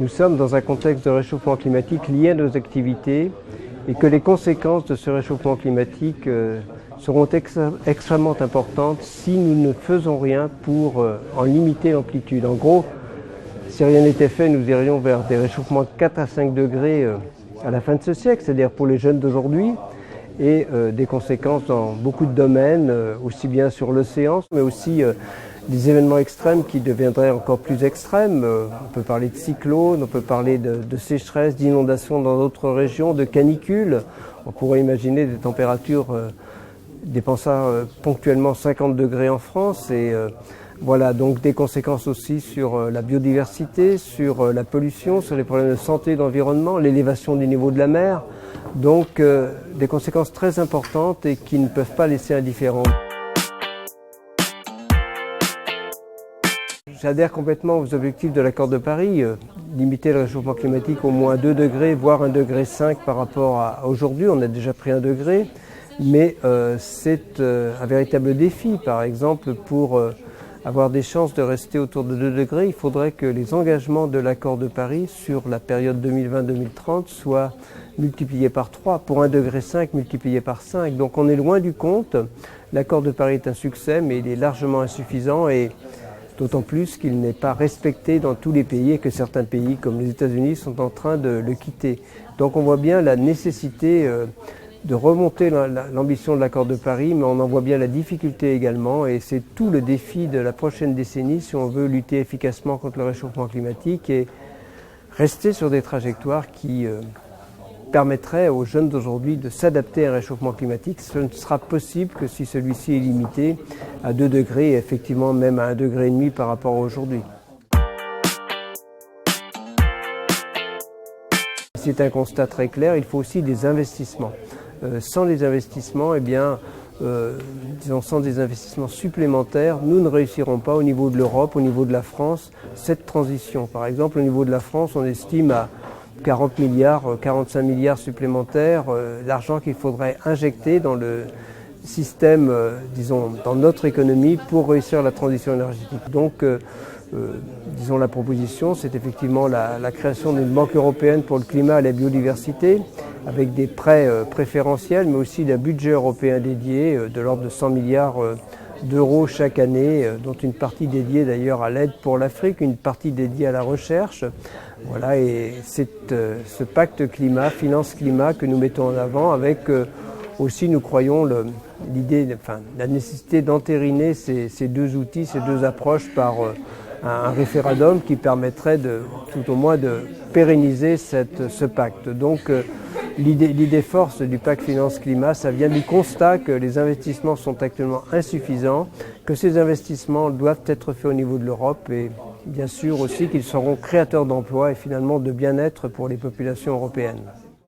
Nous sommes dans un contexte de réchauffement climatique lié à nos activités et que les conséquences de ce réchauffement climatique seront extrêmement importantes si nous ne faisons rien pour en limiter l'amplitude. En gros, si rien n'était fait, nous irions vers des réchauffements de 4 à 5 degrés à la fin de ce siècle, c'est-à-dire pour les jeunes d'aujourd'hui, et des conséquences dans beaucoup de domaines, aussi bien sur l'océan, mais aussi des événements extrêmes qui deviendraient encore plus extrêmes. On peut parler de cyclones, on peut parler de sécheresse, d'inondations dans d'autres régions, de canicules. On pourrait imaginer des températures dépassant ponctuellement 50 degrés en France. Et voilà, donc des conséquences aussi sur la biodiversité, sur la pollution, sur les problèmes de santé et d'environnement, l'élévation du niveau de la mer. Donc des conséquences très importantes et qui ne peuvent pas laisser indifférents. J'adhère complètement aux objectifs de l'accord de Paris, limiter le réchauffement climatique au moins 2 degrés, voire 1,5 degré par rapport à aujourd'hui. On a déjà pris 1 degré, mais c'est un véritable défi. Par exemple, pour avoir des chances de rester autour de 2 degrés, il faudrait que les engagements de l'accord de Paris sur la période 2020-2030 soient multipliés par 3, pour 1,5 degré multiplié par 5. Donc on est loin du compte. L'accord de Paris est un succès, mais il est largement insuffisant et d'autant plus qu'il n'est pas respecté dans tous les pays et que certains pays, comme les États-Unis, sont en train de le quitter. Donc on voit bien la nécessité de remonter l'ambition de l'accord de Paris, mais on en voit bien la difficulté également, et c'est tout le défi de la prochaine décennie si on veut lutter efficacement contre le réchauffement climatique et rester sur des trajectoires qui permettraient aux jeunes d'aujourd'hui de s'adapter à un réchauffement climatique. Ce ne sera possible que si celui-ci est limité à 2 degrés et effectivement même à 1,5 degré par rapport à aujourd'hui. C'est un constat très clair, il faut aussi des investissements. Sans les investissements, sans des investissements supplémentaires, nous ne réussirons pas au niveau de l'Europe, au niveau de la France, cette transition. Par exemple, au niveau de la France, on estime à 40 milliards, 45 milliards supplémentaires, l'argent qu'il faudrait injecter dans le système, dans notre économie pour réussir la transition énergétique. Donc, la proposition, c'est effectivement la création d'une banque européenne pour le climat et la biodiversité, avec des prêts préférentiels, mais aussi d'un budget européen dédié de l'ordre de 100 milliards d'euros chaque année, dont une partie dédiée d'ailleurs à l'aide pour l'Afrique, une partie dédiée à la recherche. Voilà, et c'est ce pacte climat, finance climat que nous mettons en avant avec aussi, nous croyons, la nécessité d'entériner ces deux outils, ces deux approches par un référendum qui permettrait tout au moins de pérenniser ce pacte. Donc l'idée force du pacte finance-climat, ça vient du constat que les investissements sont actuellement insuffisants, que ces investissements doivent être faits au niveau de l'Europe et bien sûr aussi qu'ils seront créateurs d'emplois et finalement de bien-être pour les populations européennes.